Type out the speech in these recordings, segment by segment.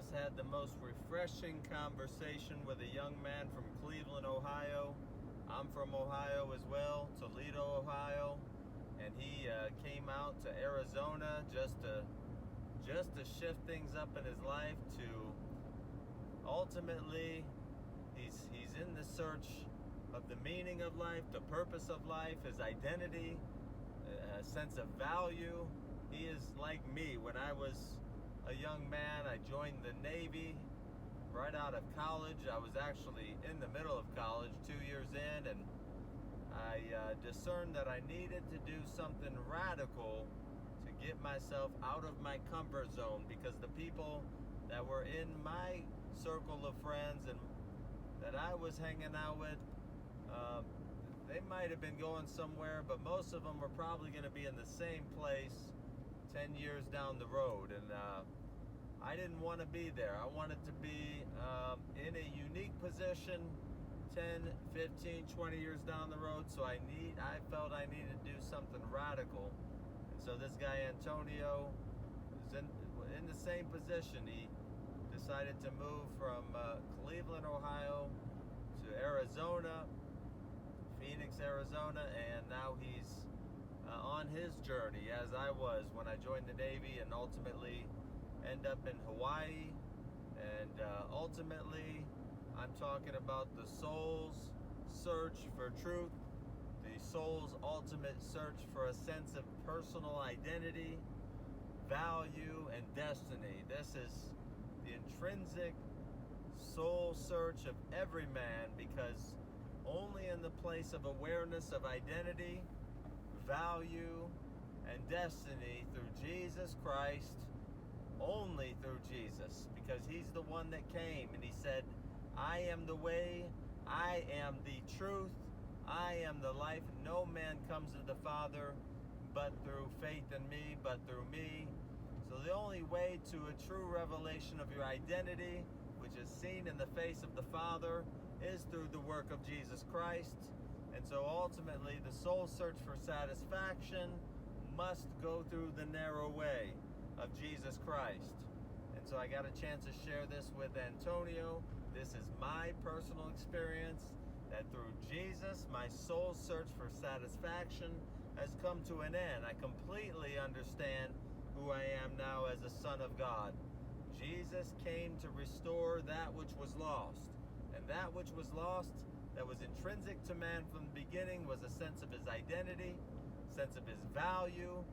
just had the most refreshing conversation with a young man from Cleveland, Ohio. I'm from Ohio as well, Toledo, Ohio, and he came out to Arizona just to shift things up in his life. To ultimately, he's in the search of the meaning of life, the purpose of life, his identity, a sense of value. He is like me. When I was a young man, I joined the Navy right out of college. I was actually in the middle of college, 2 years in, and I discerned that I needed to do something radical to get myself out of my comfort zone, because the people that were in my circle of friends and that I was hanging out with, they might have been going somewhere, but most of them were probably going to be in the same place 10 years down the road, and I didn't want to be there. I wanted to be in a unique position 10, 15, 20 years down the road, so I felt I needed to do something radical. And so this guy Antonio was in the same position. He decided to move from Cleveland, Ohio to Arizona, Phoenix, Arizona, and now he's on his journey, as I was when I joined the Navy, and ultimately end up in Hawaii. And ultimately, I'm talking about the soul's search for truth, the soul's ultimate search for a sense of personal identity, value, and destiny. This is the intrinsic soul search of every man, because only in the place of awareness of identity, value, and destiny through Jesus Christ, only through Jesus, because he's the one that came and he said, I am the way, I am the truth, I am the life. No man comes to the Father but through faith in me, but through me. So the only way to a true revelation of your identity, which is seen in the face of the Father, is through the work of Jesus Christ. And so ultimately, the soul search for satisfaction must go through the narrow way of Jesus Christ. And so I got a chance to share this with Antonio. This is my personal experience, that through Jesus, my soul search for satisfaction has come to an end. I completely understand who I am now as a son of God. Jesus came to restore that which was lost. And that which was lost, that was intrinsic to man from the beginning, was a sense of his identity, sense of his value,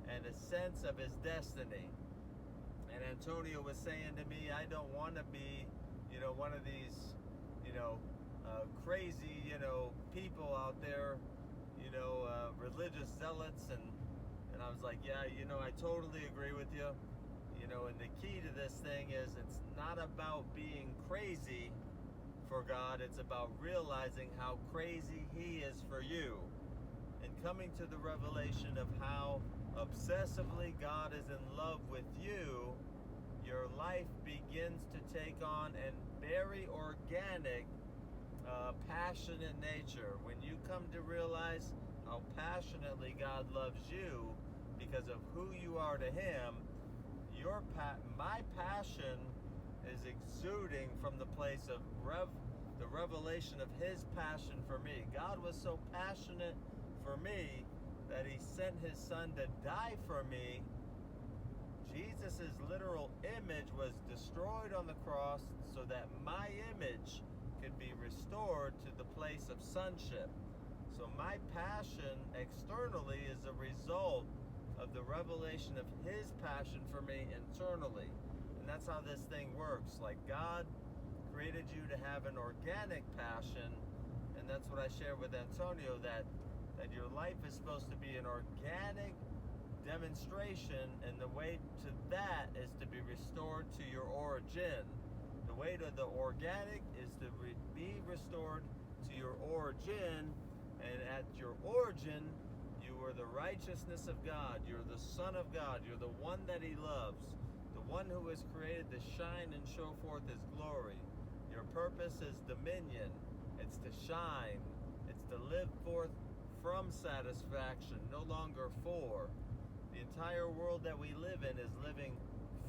and a sense of his destiny. And Antonio was saying to me, I don't want to be, one of these, crazy, people out there, religious zealots. And I was like, yeah, I totally agree with you. And the key to this thing is, it's not about being crazy for God. It's about realizing how crazy he is for you, and coming to the revelation of how obsessively God is in love with you. Your life begins to take on a very organic, passionate nature. When you come to realize how passionately God loves you because of who you are to him, my passion is exuding from the place of the revelation of his passion for me. God was so passionate for me that he sent his son to die for me. Jesus' literal image was destroyed on the cross so that my image could be restored to the place of sonship. So my passion externally is a result of the revelation of his passion for me internally. And that's how this thing works. Like, God created you to have an organic passion, and that's what I share with Antonio, that your life is supposed to be an organic demonstration, and the way to that is to be restored to your origin. The way to the organic is to be restored to your origin, and at your origin, you are the righteousness of God. You're the Son of God. You're the one that he loves, the one who is created to shine and show forth his glory. Your purpose is dominion. It's to shine. It's to live forth from satisfaction, no longer for. The entire world that we live in is living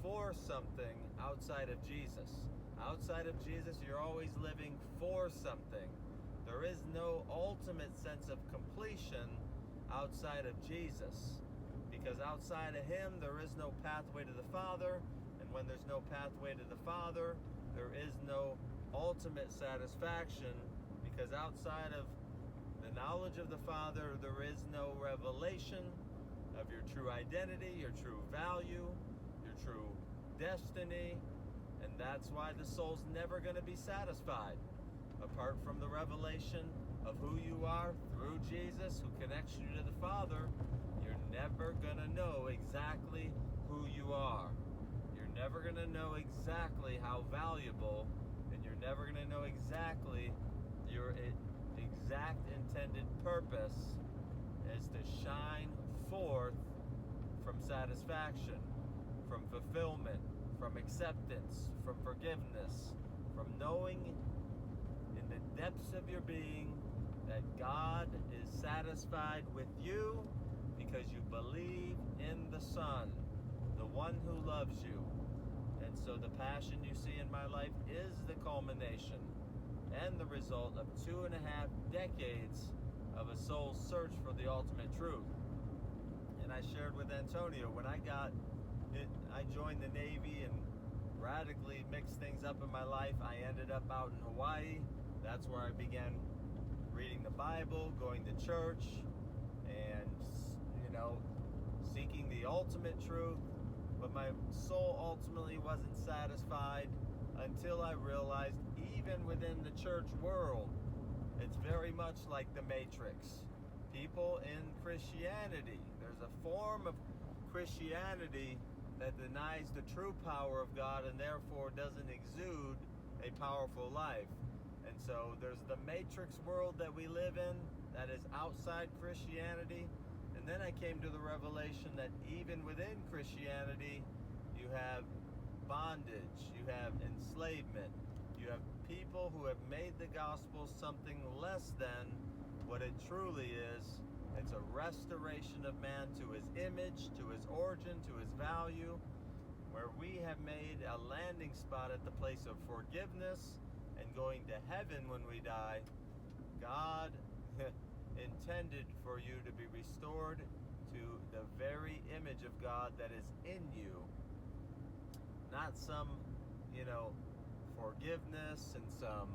for something outside of Jesus. Outside of Jesus, you're always living for something. There is no ultimate sense of completion outside of Jesus. Because outside of Him, there is no pathway to the Father. And when there's no pathway to the Father, there is no ultimate satisfaction. Because outside of the knowledge of the Father, there is no revelation of your true identity, your true value, your true destiny. And that's why the soul's never going to be satisfied. Apart from the revelation of who you are through Jesus, who connects you to the Father, you're never going to know exactly who you are. You're never going to know exactly how valuable, and you're never going to know exactly your exact intended purpose is to shine forth from satisfaction, from fulfillment, from acceptance, from forgiveness, from knowing in the depths of your being that God is satisfied with you because you believe in the Son, the one who loves you. And so the passion you see in my life is the culmination and the result of 2.5 decades of a soul's search for the ultimate truth. And I shared with Antonio, when I joined the Navy and radically mixed things up in my life. I ended up out in Hawaii. That's where I began reading the Bible, going to church, and, seeking the ultimate truth. But my soul ultimately wasn't satisfied until I realized even within the church world, it's very much like the Matrix. People in Christianity, there's a form of Christianity that denies the true power of God and therefore doesn't exude a powerful life. And so there's the Matrix world that we live in that is outside Christianity. And then I came to the revelation that even within Christianity, you have bondage, you have enslavement, you have people who have made the gospel something less than what it truly is. It's a restoration of man to his image, to his origin, to his value, where we have made a landing spot at the place of forgiveness and going to heaven when we die. God intended for you to be restored to the very image of God that is in you. Not some, forgiveness and some,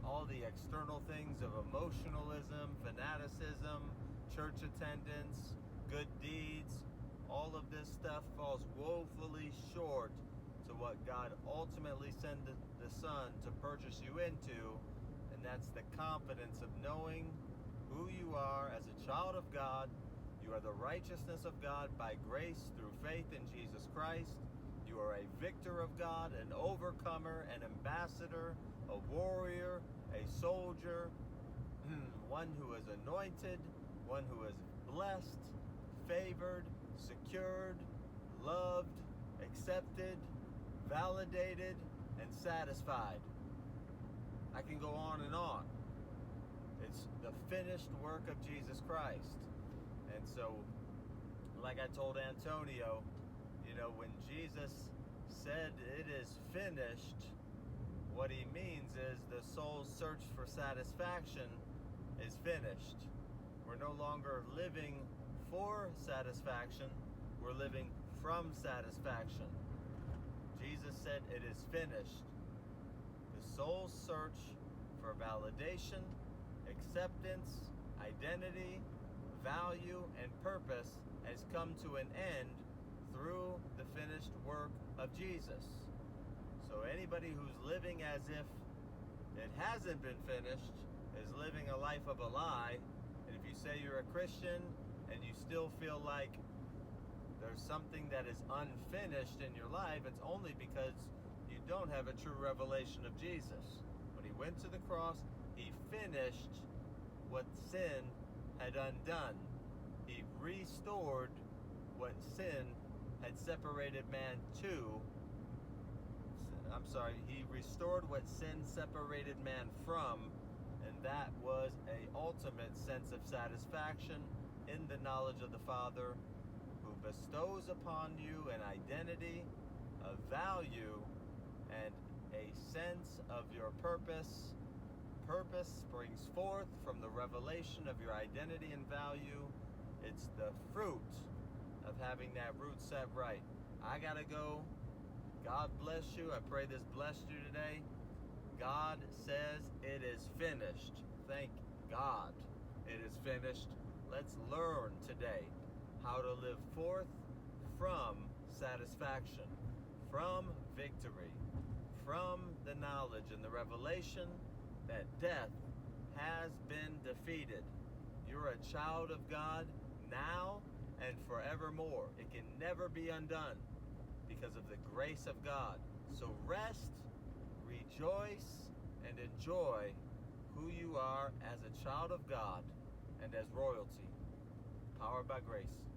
all the external things of emotionalism, fanaticism, church attendance, good deeds. All of this stuff falls woefully short to what God ultimately sent the Son to purchase you into, and that's the confidence of knowing who you are as a child of God. You are the righteousness of God by grace through faith in Jesus Christ. You are a victor of God, an overcomer, an ambassador, a warrior, a soldier, one who is anointed, one who is blessed, favored, secured, loved, accepted, validated, and satisfied. I can go on and on. It's the finished work of Jesus Christ. And so, like I told Antonio, when Jesus said it is finished, what he means is the soul's search for satisfaction is finished. We're no longer living for satisfaction, we're living from satisfaction. Jesus said it is finished. The soul's search for validation, acceptance, identity, value, and purpose has come to an end through the finished work of Jesus. So anybody who's living as if it hasn't been finished is living a life of a lie. And if you say you're a Christian and you still feel like there's something that is unfinished in your life, it's only because you don't have a true revelation of Jesus. When he went to the cross, he finished what sin had undone. He restored what sin had separated man he restored what sin separated man from, and that was a ultimate sense of satisfaction in the knowledge of the Father who bestows upon you an identity, a value, and a sense of your purpose. Purpose springs forth from the revelation of your identity and value. It's the fruit of having that root set right. I gotta go. God bless you. I pray this blessed you today. God says it is finished. Thank God it is finished. Let's learn today how to live forth from satisfaction, from victory, from the knowledge and the revelation that death has been defeated. You're a child of God now and forevermore. It can never be undone because of the grace of God. So rest, rejoice, and enjoy who you are as a child of God and as royalty, powered by grace.